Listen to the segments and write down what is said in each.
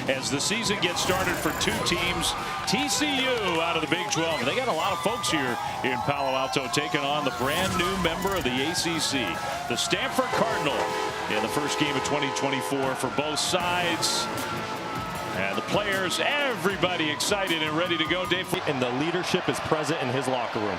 as the season gets started for two teams. TCU out of the Big 12. They got a lot of folks here in Palo Alto taking on the brand new member of the ACC, the Stanford Cardinal, in the first game of 2024 for both sides. And the players, everybody excited and ready to go. Dave, and the leadership is present in his locker room.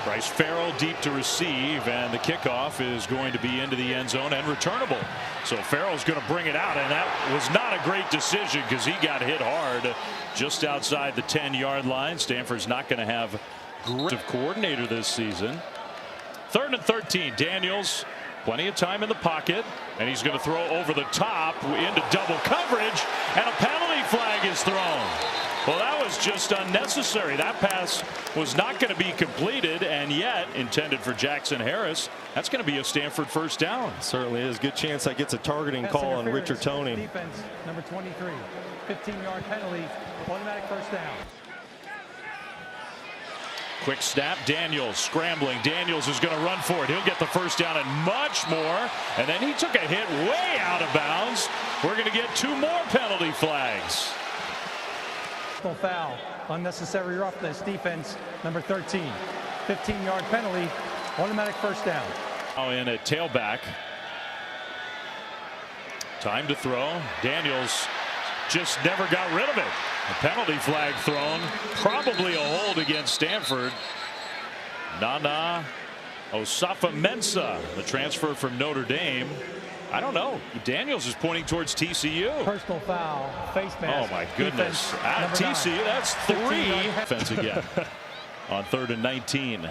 Bryce Farrell deep to receive, and the kickoff is going to be into the end zone and returnable. So Farrell's going to bring it out, and that was not a great decision because he got hit hard just outside the 10-yard line. Stanford's not going to have a great coordinator this season. 3rd and 13. Daniels, plenty of time in the pocket, and he's going to throw over the top into double coverage, and a penalty flag is thrown. Well, that was just unnecessary. That pass was not going to be completed, and yet intended for Jackson Harris. That's going to be a Stanford first down. Certainly is. Good chance that gets a targeting call on Richard Toney. Defense, number 23. 15-yard penalty. Automatic first down. Quick snap. Daniels scrambling. Daniels is going to run for it. He'll get the first down and much more. And then he took a hit way out of bounds. We're going to get 2 more penalty flags. Foul, unnecessary roughness. Defense, number 13. 15-yard penalty. Automatic first down. Now in at tailback. Time to throw. Daniels just never got rid of it. A penalty flag thrown. Probably a hold against Stanford. Nana Osafo-Mensah, the transfer from Notre Dame. I don't know. Daniels is pointing towards TCU. Personal foul. Face mask. Oh my goodness. At TCU, that's 3. Defense again on 3rd and 19.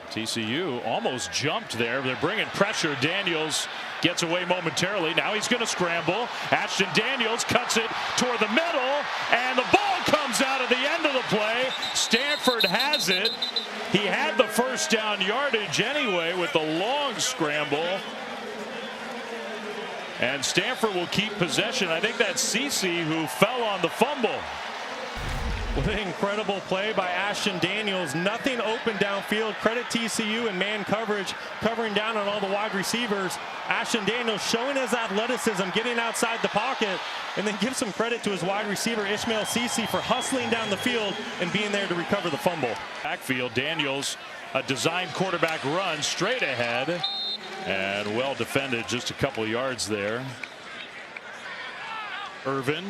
TCU almost jumped there. They're bringing pressure. Daniels gets away momentarily. Now he's going to scramble. Ashton Daniels cuts it toward the middle, and the ball comes out at the end of the play. Stanford has it. He had the first down yardage anyway with the long scramble. And Stanford will keep possession. I think that's Cece who fell on the fumble. What an incredible play by Ashton Daniels. Nothing open downfield. Credit TCU and man coverage, covering down on all the wide receivers. Ashton Daniels showing his athleticism, getting outside the pocket, and then give some credit to his wide receiver Ishmael Cece for hustling down the field and being there to recover the fumble. Backfield, Daniels, a designed quarterback run straight ahead, and well defended, just a couple yards there. Irvin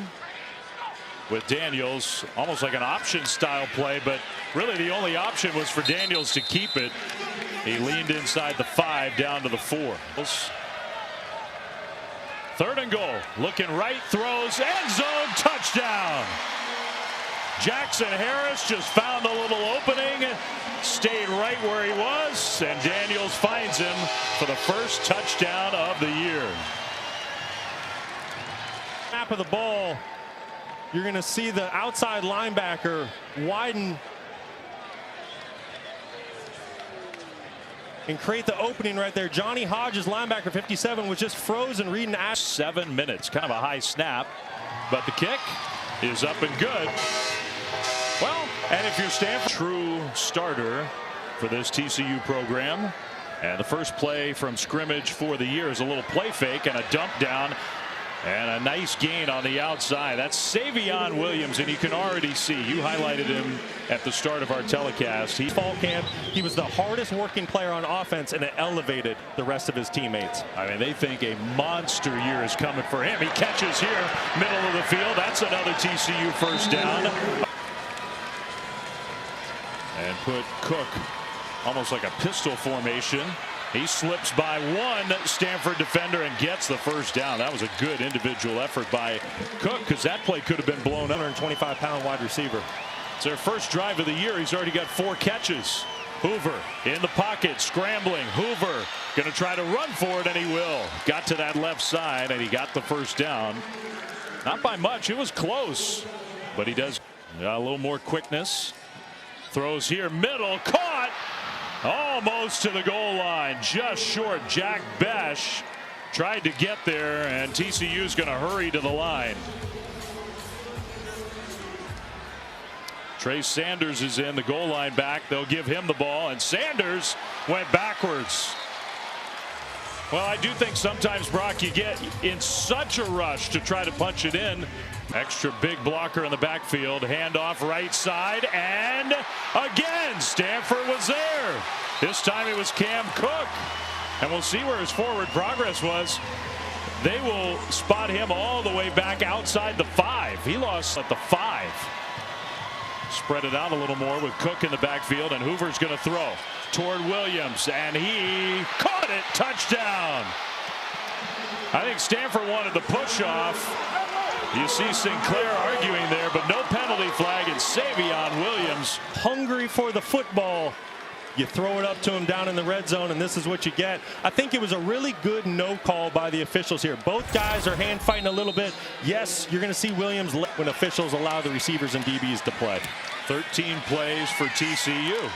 with Daniels, almost like an option style play, but really the only option was for Daniels to keep it. He leaned inside the 5 down to the 4. 3rd and goal. Looking right, throws, end zone, touchdown. Jackson Harris just found a little opening, stayed right where he was, and Daniels finds him for the first touchdown of the year. Snap of the ball. You're going to see the outside linebacker widen and create the opening right there. Johnny Hodges, linebacker 57, was just frozen reading. 7 minutes, kind of a high snap, but the kick is up and good. Well, and if you're Stanford, true starter for this TCU program, and the first play from scrimmage for the year is a little play fake and a dump down. And a nice gain on the outside. That's Savion Williams, and you can already see, you highlighted him at the start of our telecast. Fall camp, he was the hardest working player on offense, and it elevated the rest of his teammates. I mean, they think a monster year is coming for him. He catches here, middle of the field. That's another TCU first down. And put Cook almost like a pistol formation. He slips by one Stanford defender and gets the first down. That was a good individual effort by Cook, because that play could have been blown up. 125-pound wide receiver. It's their first drive of the year. He's already got 4 catches. Hoover in the pocket, scrambling. Hoover going to try to run for it, and he will. Got to that left side, and he got the first down. Not by much. It was close, but he does got a little more quickness. Throws here, middle, caught. Almost to the goal line, just short. Jack Besh tried to get there, and TCU's going to hurry to the line. Trey Sanders is in, the goal line back. They'll give him the ball, and Sanders went backwards. Well, I do think sometimes, Brock, you get in such a rush to try to punch it in. Extra big blocker in the backfield. Handoff right side. And again, Stanford was there. This time it was Cam Cook. And we'll see where his forward progress was. They will spot him all the way back outside the 5. He lost at the 5. Spread it out a little more with Cook in the backfield, and Hoover's going to throw toward Williams, and he caught it. Touchdown. I think Stanford wanted the push off. You see Sinclair arguing there, but no penalty flag, and Savion Williams. Hungry for the football. You throw it up to him down in the red zone, and this is what you get. I think it was a really good no call by the officials here. Both guys are hand fighting a little bit. Yes, you're going to see Williams when officials allow the receivers and DBs to play. 13 plays for TCU.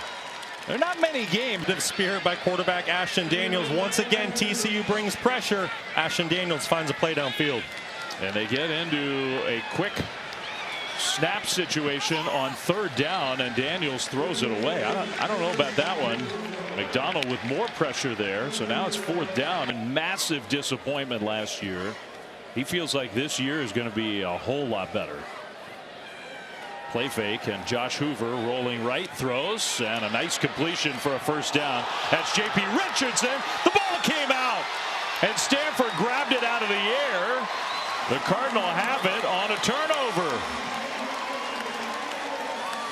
There are not many games. The spirit by quarterback Ashton Daniels. Once again, TCU brings pressure. Ashton Daniels finds a play downfield. And they get into a quick snap situation on 3rd down, and Daniels throws it away. I don't know about that one. McDonald with more pressure there, so now it's 4th down, and massive disappointment last year. He feels like this year is going to be a whole lot better. Play fake, and Josh Hoover rolling right, throws, and a nice completion for a 1st down. That's J.P. Richardson. The ball came out, and Stanford grabbed it out of the air. The Cardinal have it on a turnover.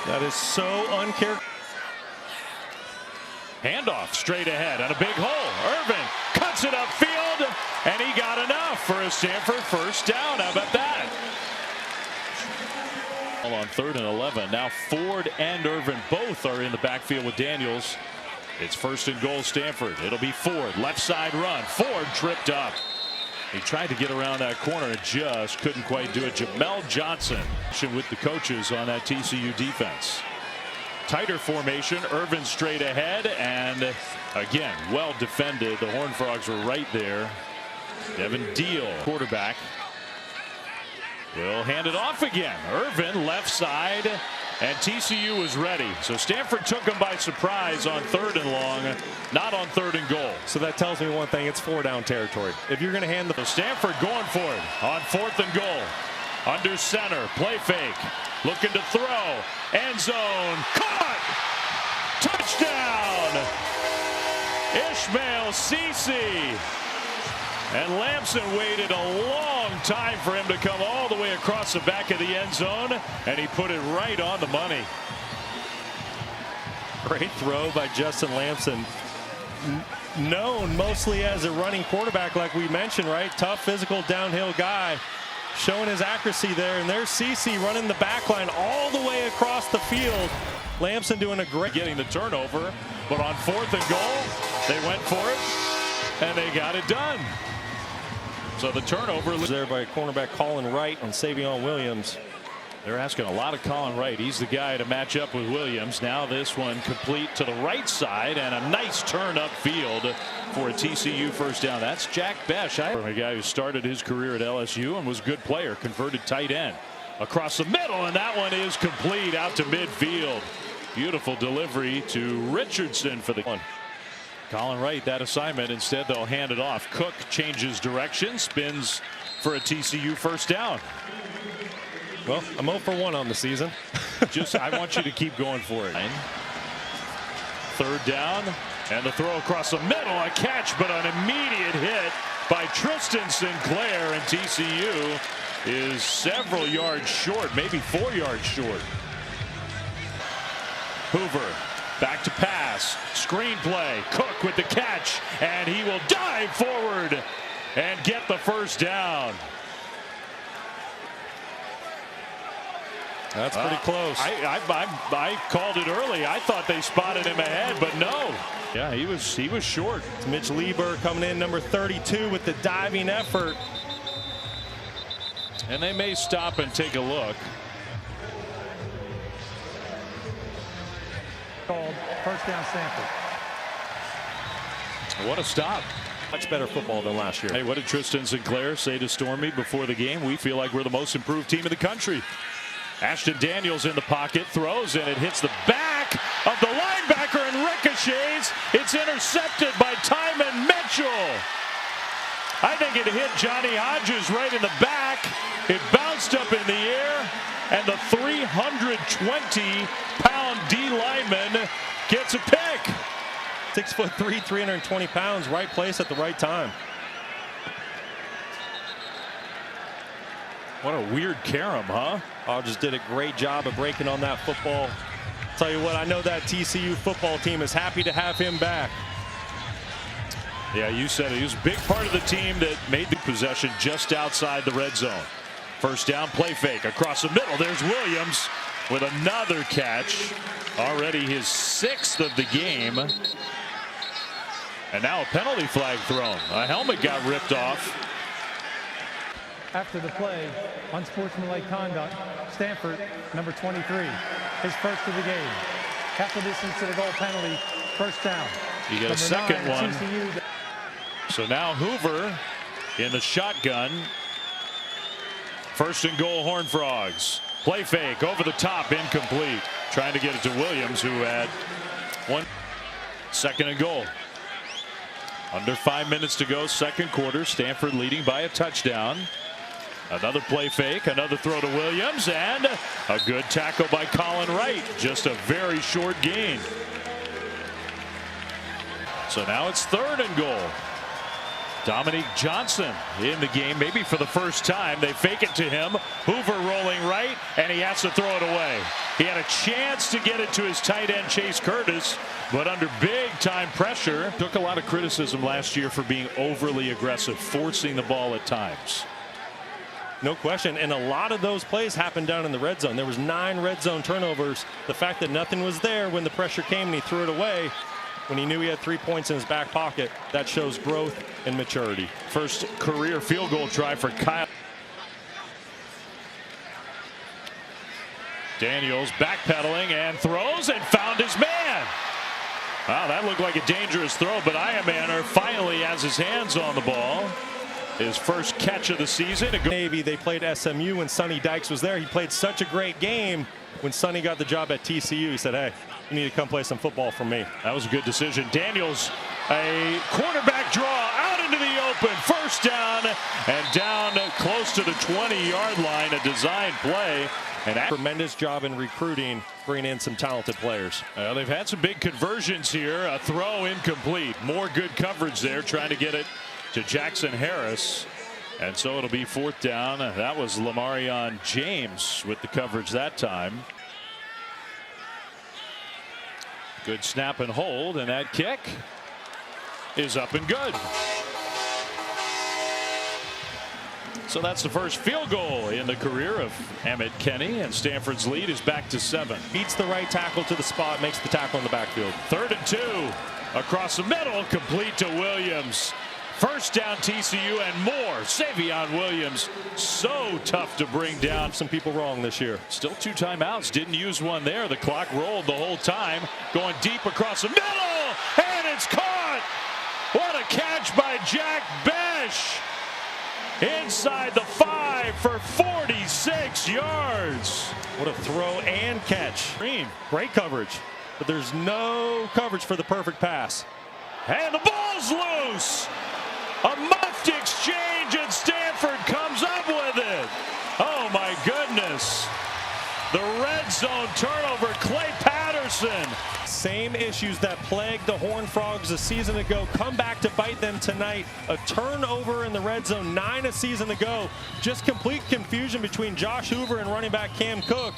That is so uncharacteristic. Handoff straight ahead and a big hole. Irvin cuts it upfield, and he got enough for a Stanford 1st down. How about that? On 3rd and 11. Now Ford and Irvin both are in the backfield with Daniels. It's 1st and goal, Stanford. It'll be Ford. Left side run. Ford tripped up. He tried to get around that corner and just couldn't quite do it. Jamel Johnson with the coaches on that TCU defense. Tighter formation. Irvin straight ahead, and again, well defended. The Horned Frogs were right there. Devin Deal, quarterback, will hand it off again. Irvin left side, and TCU was ready. So Stanford took him by surprise on 3rd and long, not on 3rd and goal. So that tells me one thing: it's 4-down territory. If you're going to hand the so Stanford going for it on 4th and goal. Under center, play fake, looking to throw, end zone, caught, touchdown, Ishmael Cece. And Lamson waited a long time for him to come all the way across the back of the end zone, and he put it right on the money. Great throw by Justin Lamson. Known mostly as a running quarterback, like we mentioned, right? Tough, physical, downhill guy. Showing his accuracy there, and there's CC running the back line all the way across the field. Lamson doing a great getting the turnover, but on 4th and goal, they went for it, and they got it done. So the turnover there by cornerback Colin Wright and Savion Williams. They're asking a lot of Colin Wright. He's the guy to match up with Williams. Now this one complete to the right side, and a nice turn upfield for a TCU 1st down. That's Jack Besh, a guy who started his career at LSU and was a good player, converted tight end. Across the middle, and that one is complete out to midfield. Beautiful delivery to Richardson for the one. Colin Wright, that assignment. Instead, they'll hand it off. Cook changes direction, spins for a TCU 1st down. Well, I'm 0 for 1 on the season. I want you to keep going for it. 3rd down, and the throw across the middle, a catch, but an immediate hit by Tristan Sinclair, and TCU is several yards short, maybe 4 yards short. Hoover back to pass, screen play, Cook with the catch, and he will dive forward and get the 1st down. That's pretty close. I called it early. I thought they spotted him ahead, but no. Yeah, he was short. It's Mitch Lieber coming in, number 32, with the diving effort. And they may stop and take a look. Called 1st down, Stanford. What a stop. Much better football than last year. Hey, what did Tristan Sinclair say to Stormy before the game? We feel like we're the most improved team in the country. Ashton Daniels in the pocket, throws, and it hits the back of the linebacker and ricochets. It's intercepted by Tyman Mitchell. I think it hit Johnny Hodges right in the back. It bounced up in the air, and the 320-pound D lineman gets a pick. 6'3", 320 pounds, right place at the right time. What a weird carom, huh? Hodges did a great job of breaking on that football. Tell you what, I know that TCU football team is happy to have him back. Yeah, you said it. He was a big part of the team that made the possession just outside the red zone. First down, play fake across the middle. There's Williams with another catch. Already his 6th of the game. And now a penalty flag thrown. A helmet got ripped off. After the play, unsportsmanlike conduct, Stanford, number 23, his first of the game. Half the distance to the goal penalty, first down. You get a second one. TCU. So now Hoover in the shotgun. First and goal, Horned Frogs. Play fake over the top, incomplete. Trying to get it to Williams, who had 1 second and goal. Under 5 minutes to go, second quarter. Stanford leading by a touchdown. Another play fake, another throw to Williams, and a good tackle by Colin Wright. Just a very short gain. So now it's third and goal. Dominique Johnson in the game, maybe for the first time. They fake it to him. Hoover rolling right, and he has to throw it away. He had a chance to get it to his tight end, Chase Curtis, but under big-time pressure. Took a lot of criticism last year for being overly aggressive, forcing the ball at times. No question, and a lot of those plays happened down in the red zone. There was 9 red zone turnovers. The fact that nothing was there when the pressure came and he threw it away when he knew he had 3 points in his back pocket, that shows growth and maturity. First career field goal try for Kyle. Daniels backpedaling and throws and found his man. Wow, that looked like a dangerous throw, but Iamaner finally has his hands on the ball. His first catch of the season. Navy, they played SMU when Sonny Dykes was there. He played such a great game. When Sonny got the job at TCU, he said, hey, you need to come play some football for me. That was a good decision. Daniels, a quarterback draw out into the open. First down, and down close to the 20-yard line. A design play. And a tremendous job in recruiting, bringing in some talented players. They've had some big conversions here. A throw incomplete. More good coverage there, trying to get it to Jackson Harris. And so it'll be fourth down. That was Lamarion James with the coverage that time. Good snap and hold, and that kick is up and good. So that's the first field goal in the career of Emmett Kenny, and Stanford's lead is back to 7. Beats the right tackle to the spot, makes the tackle in the backfield. 3rd and 2 across the middle, complete to Williams. First down TCU and more. Savion Williams, so tough to bring down. Some people wrong this year. Still 2 timeouts, didn't use one there. The clock rolled the whole time. Going deep across the middle, and it's caught. What a catch by Jack Besh. Inside the 5 for 46 yards. What a throw and catch. Great coverage, but there's no coverage for the perfect pass. And the ball's loose. A muffed exchange, and Stanford comes up with it. Oh my goodness. The red zone turnover, Clay Patterson. Same issues that plagued the Horned Frogs a season ago come back to bite them tonight. A turnover in the red zone 9 a season ago. Just complete confusion between Josh Hoover and running back Cam Cook.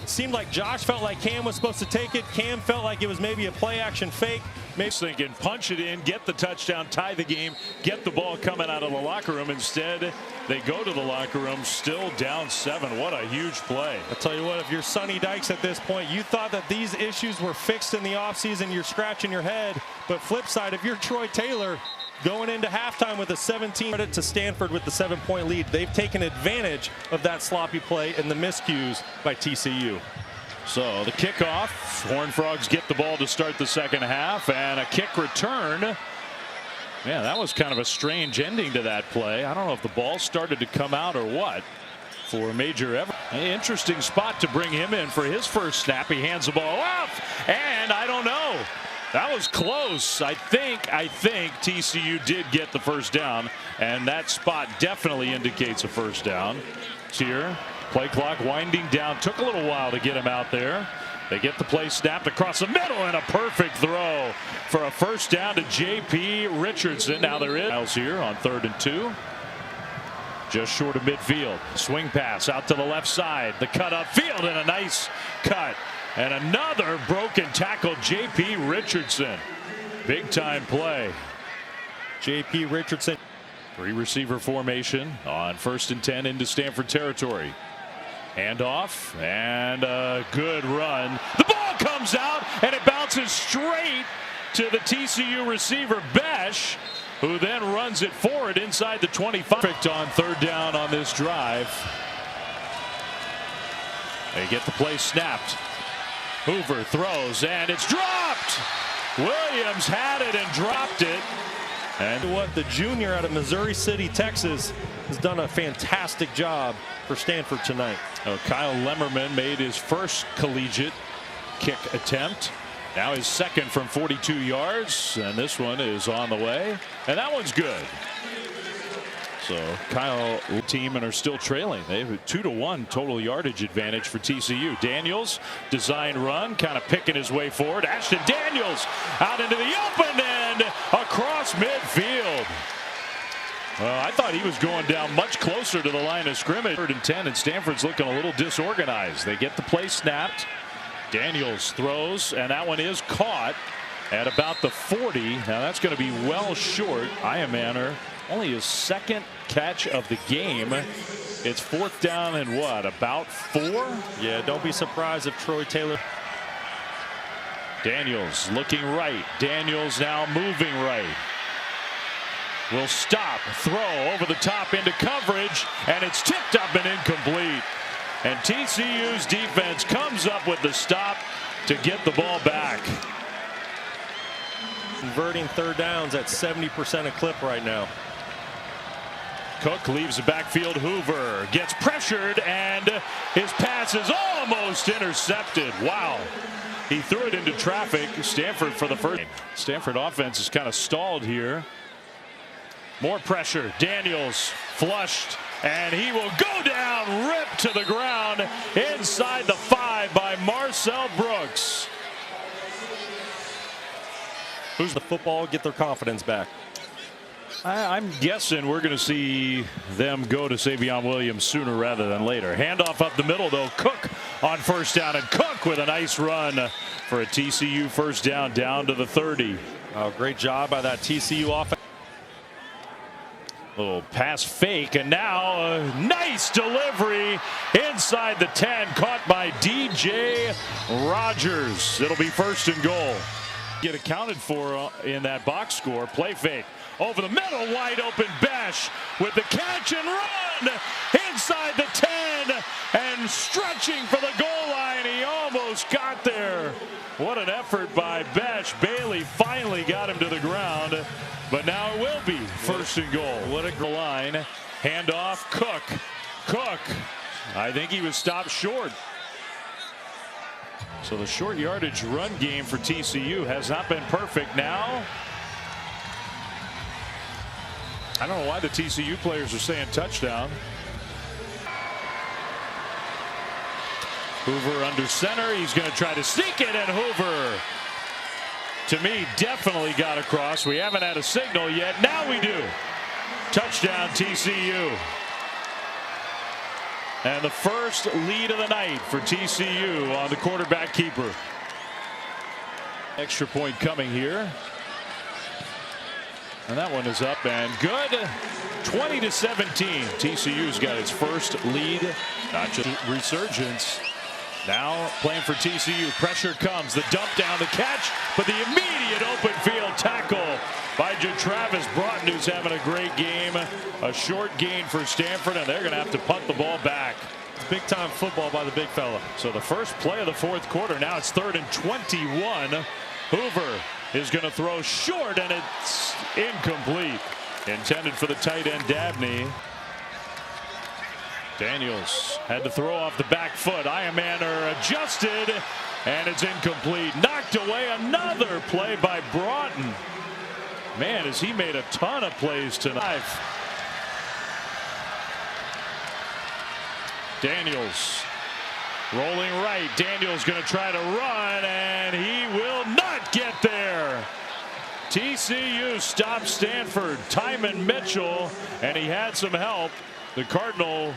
It seemed like Josh felt like Cam was supposed to take it. Cam felt like it was maybe a play action fake. Maybe thinking punch it in, get the touchdown, tie the game, get the ball coming out of the locker room. Instead, they go to the locker room still down 7. What a huge play. I'll tell you what, if you're Sonny Dykes at this point, you thought that these issues were fixed in the offseason, you're scratching your head. But flip side, if you're Troy Taylor, going into halftime with a 17, credit to Stanford with the 7-point lead. They've taken advantage of that sloppy play and the miscues by TCU. So the kickoff, Horned Frogs get the ball to start the second half, and a kick return. Yeah, that was kind of a strange ending to that play. I don't know if the ball started to come out or what for Major Everett. Interesting spot to bring him in for his first snap. He hands the ball off, and I don't know. That was close. I think TCU did get the first down, and that spot definitely indicates a first down. Here, play clock winding down. Took a little while to get him out there. They get the play snapped across the middle, and a perfect throw for a first down to J.P. Richardson. Now they're in here on 3rd and 2. Just short of midfield. Swing pass out to the left side. The cut upfield, and a nice cut. And another broken tackle, J.P. Richardson. Big time play. J.P. Richardson. 3 receiver formation on 1st and 10 into Stanford territory. Handoff and a good run. The ball comes out and it bounces straight to the TCU receiver Besh, who then runs it forward inside the 25. Perfect on 3rd down on this drive. They get the play snapped. Hoover throws and it's dropped. Williams had it and dropped it. And what the junior out of Missouri City, Texas, has done a fantastic job for Stanford tonight. Kyle Lemmerman made his first collegiate kick attempt. Now his second from 42 yards, and this one is on the way, and that one's good. So Kyle team and are still trailing. They have a 2-to-1 total yardage advantage for TCU. Daniels design run, kind of picking his way forward. Ashton Daniels out into the open and across midfield. I thought he was going down much closer to the line of scrimmage. 3rd and 10, and Stanford's looking a little disorganized. They get the play snapped. Daniels throws, and that one is caught at about the 40. Now that's going to be well short. Iamaner, only his 2nd catch of the game. It's 4th down and what, about 4? Yeah, don't be surprised if Troy Taylor. Daniels looking right. Daniels now moving right. Will stop, throw over the top into coverage, and it's tipped up and incomplete. And TCU's defense comes up with the stop to get the ball back. Converting 3rd downs at 70% a clip right now. Cook leaves the backfield. Hoover gets pressured, and his pass is almost intercepted. Wow. He threw it into traffic. Stanford for the first. Stanford offense is kind of stalled here. More pressure. Daniels flushed, and he will go down, ripped to the ground inside the 5 by Marcel Brooks. Who's the football? Get their confidence back. I'm guessing we're going to see them go to Savion Williams sooner rather than later. Handoff up the middle, though. Cook on 1st down, and Cook with a nice run for a TCU first down to the 30. Oh, great job by that TCU offense. Little pass fake, and now a nice delivery inside the 10, caught by DJ Rogers. It'll be 1st and goal. Get accounted for in that box score. Play fake over the middle, wide open. Besh with the catch and run inside the 10, and stretching for the goal line. He almost got there. What an effort by Besh. Bailey finally got him to the ground, but now it will be 1st and goal. What a goal line. Handoff. Cook. I think he was stopped short. So the short yardage run game for TCU has not been perfect. Now I don't know why the TCU players are saying touchdown. Hoover under center. He's going to try to sneak it, and Hoover, to me, definitely got across. We haven't had a signal yet. Now we do. Touchdown TCU. And the first lead of the night for TCU on the quarterback keeper. Extra point coming here. And that one is up and good. 20-17. TCU's got its first lead. Not just resurgence. Now playing for TCU. Pressure comes. The dump down, the catch, but the immediate open field tackle by Travis Broughton, who's having a great game. A short gain for Stanford, and they're going to have to punt the ball back. It's big time football by the big fella. So the first play of the 4th quarter. Now it's 3rd and 21. Hoover is going to throw short, and it's incomplete. Intended for the tight end Dabney. Daniels had to throw off the back foot. Iamaner adjusted, and it's incomplete. Knocked knocked away. Another play by Broughton. Man, has he made a ton of plays tonight. Daniels rolling right. Daniels going to try to run, and he will not get there. TCU stopped Stanford. Timon Mitchell, and he had some help. The Cardinal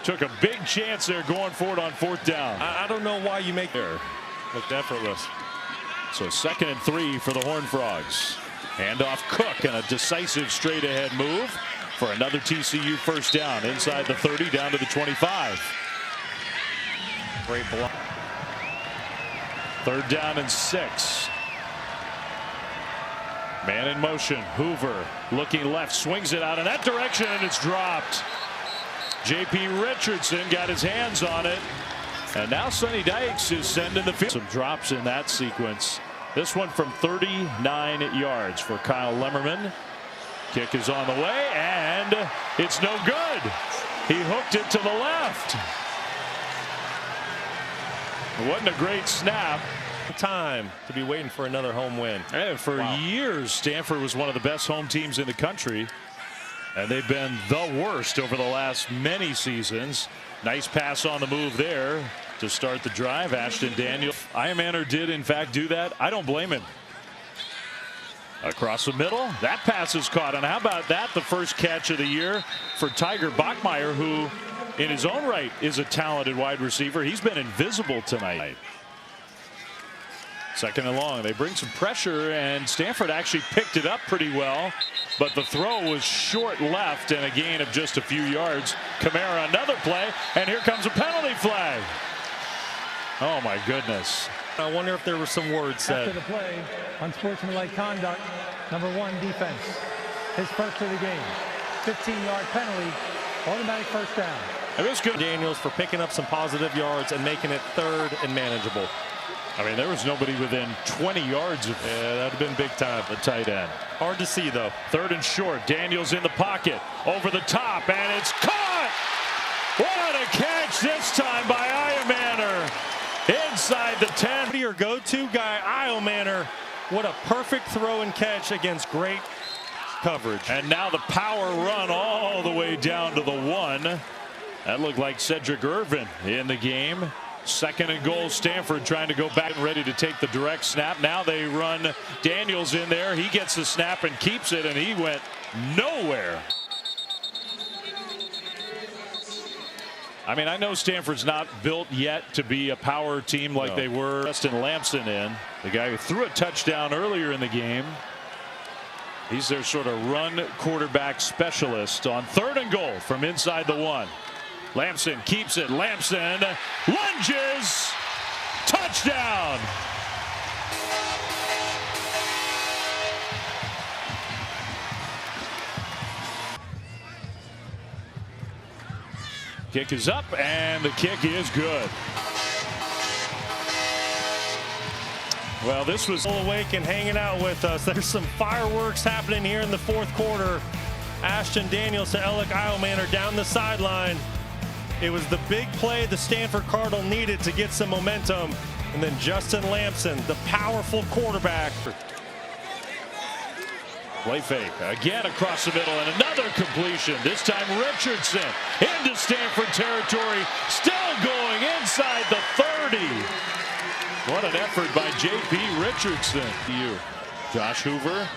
took a big chance there going for it on 4th down. I don't know why you make there. Looked effortless. So 2nd and 3 for the Horned Frogs. Handoff Cook and a decisive straight ahead move for another TCU first down inside the 30 down to the 25. Great block. 3rd down and 6. Man in motion. Hoover looking left, swings it out in that direction, and it's dropped. J.P. Richardson got his hands on it, and now Sonny Dykes is sending the field. Some drops in that sequence. This one from 39 yards for Kyle Lemmerman. Kick is on the way, and it's no good. He hooked it to the left. It wasn't a great snap. Time to be waiting for another home win. And for years, Stanford was one of the best home teams in the country, and they've been the worst over the last many seasons. Nice pass on the move there to start the drive. Ashton Daniels. Ironmaner did in fact do that. I don't blame him. Across the middle, that pass is caught, and how about that, the first catch of the year for Tiger Bachmeier, who in his own right is a talented wide receiver. He's been invisible tonight. 2nd and long. They bring some pressure, and Stanford actually picked it up pretty well, but the throw was short left and a gain of just a few yards. Kamara another play, and here comes a penalty flag. Oh my goodness. I wonder if there were some words said. After the play, unsportsmanlike conduct, number 1 defense. His first of the game. 15-yard penalty, automatic first down. It was good. Daniels for picking up some positive yards and making it 3rd and manageable. I mean, there was nobody within 20 yards of that'd have been big time. the tight end. Hard to see, though. 3rd and short. Daniels in the pocket. Over the top, and it's caught! What a catch this time by Ironmaner. Inside the 10. Your go-to guy, Ironmaner. What a perfect throw and catch against great coverage. And now the power run all the way down to the 1. That looked like Cedric Irvin in the game. 2nd and goal. Stanford trying to go back and ready to take the direct snap. Now they run Daniels in there. He gets the snap and keeps it, and he went nowhere. I mean, I know Stanford's not built yet to be a power team like they were. Justin Lamson in, the guy who threw a touchdown earlier in the game. He's their sort of run quarterback specialist on 3rd and goal from inside the 1. Lamson keeps it. Lamson lunges. Touchdown. Kick is up, and the kick is good. Well, this was awake and hanging out with us. There's some fireworks happening here in the 4th quarter. Ashton Daniels to Alec Ironmaner down the sideline. It was the big play the Stanford Cardinal needed to get some momentum. And then Justin Lamson, the powerful quarterback. Play fake again across the middle, and another completion. This time Richardson into Stanford territory, still going inside the 30. What an effort by J.P. Richardson. Josh Hoover,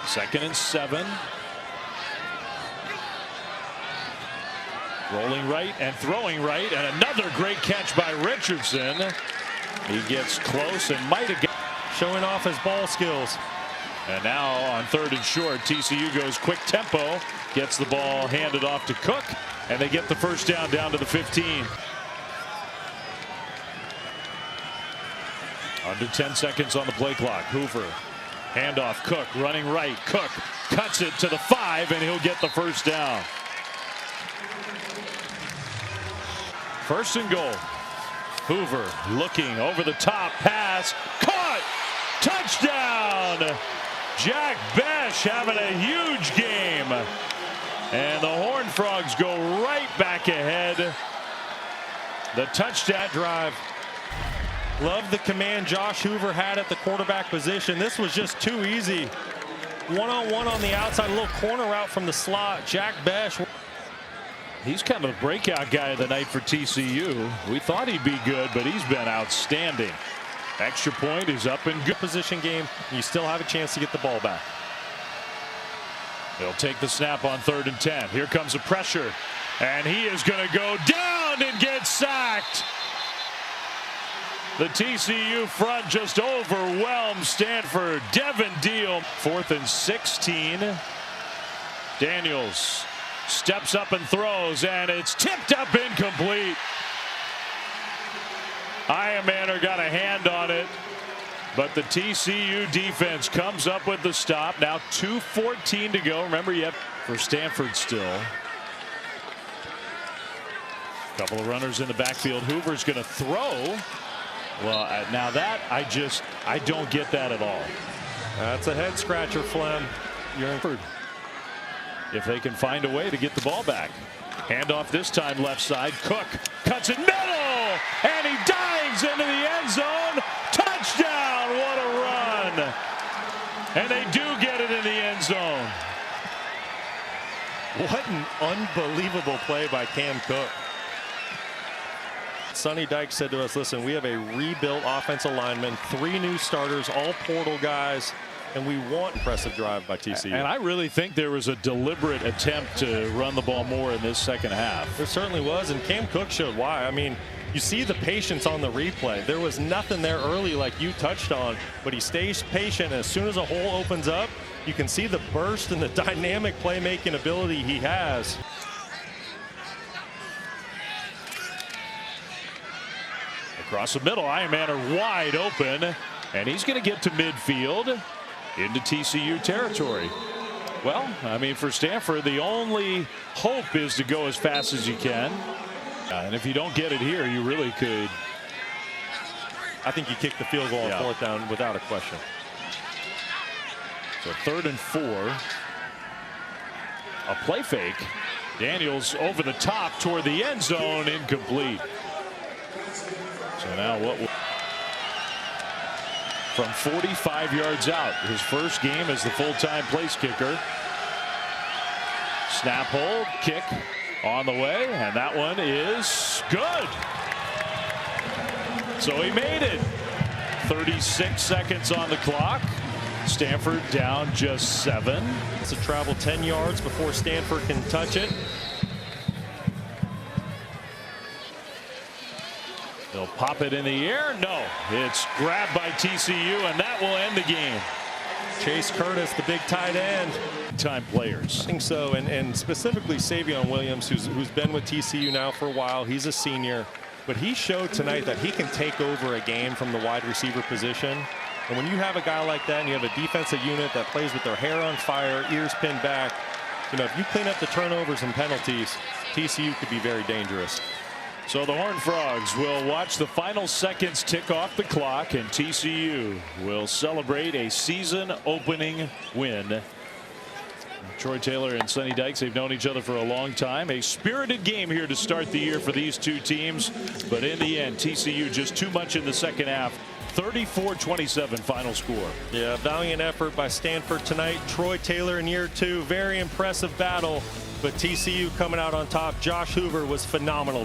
2nd and 7. Rolling right and throwing right, and another great catch by Richardson. He gets close and might have showing off his ball skills. And now on 3rd and short, TCU goes quick tempo, gets the ball handed off to Cook, and they get the first down to the 15. Under 10 seconds on the play clock. Hoover, handoff, Cook running right. Cook cuts it to the 5, and he'll get the first down. 1st and goal. Hoover looking over the top, pass, caught, touchdown. Jack Besh having a huge game, and the Horned Frogs go right back ahead. The touchdown drive. Love the command Josh Hoover had at the quarterback position. This was just too easy. One-on-one on the outside, a little corner route from the slot. Jack Besh. He's kind of the breakout guy of the night for TCU. We thought he'd be good, but he's been outstanding. Extra point is up and good. Position game. You still have a chance to get the ball back. He'll take the snap on 3rd and 10. Here comes the pressure, and he is going to go down and get sacked. The TCU front just overwhelmed Stanford. Devin Deal. 4th and 16. Daniels steps up and throws, and it's tipped up incomplete. Iamaner got a hand on it, but the TCU defense comes up with the stop. Now 2:14 to go. Remember, you have for Stanford still. Couple of runners in the backfield. Hoover's going to throw. Well, now that I don't get that at all. That's a head scratcher, Flem. You're in. If they can find a way to get the ball back. Handoff this time left side. Cook cuts it middle, and he dives into the end zone. Touchdown! What a run! And they do get it in the end zone. What an unbelievable play by Cam Cook. Sonny Dykes said to us, listen, we have a rebuilt offensive lineman, 3 new starters, all portal guys, and we want impressive drive by TCU. And I really think there was a deliberate attempt to run the ball more in this second half. There certainly was, and Cam Cook showed why. I mean, you see the patience on the replay. There was nothing there early like you touched on, but he stays patient. And as soon as a hole opens up, you can see the burst and the dynamic playmaking ability he has. Across the middle, Iamaner wide open, and he's going to get to midfield into TCU territory. Well, I mean, for Stanford, the only hope is to go as fast as you can. And if you don't get it here, you really could. I think you kick the field goal on 4th down without a question. So 3rd and 4. A play fake. Daniels over the top toward the end zone, incomplete. So now what? From 45 yards out, his first game as the full-time place kicker. Snap, hold, kick on the way, and that one is good. So he made it. 36 seconds on the clock. Stanford down just 7. It's to travel 10 yards before Stanford can touch it. They'll pop it in the air. No, it's grabbed by TCU, and that will end the game. Chase Curtis, the big tight end. Time players. I think so, and specifically Savion Williams, who's been with TCU now for a while. He's a senior, but he showed tonight that he can take over a game from the wide receiver position. And when you have a guy like that and you have a defensive unit that plays with their hair on fire, ears pinned back, you know, if you clean up the turnovers and penalties, TCU could be very dangerous. So the Horned Frogs will watch the final seconds tick off the clock, and TCU will celebrate a season-opening win. Troy Taylor and Sonny Dykes, they've known each other for a long time. A spirited game here to start the year for these two teams, but in the end, TCU just too much in the second half. 34-27 final score. Yeah, valiant effort by Stanford tonight. Troy Taylor in year 2, very impressive battle, but TCU coming out on top. Josh Hoover was phenomenal.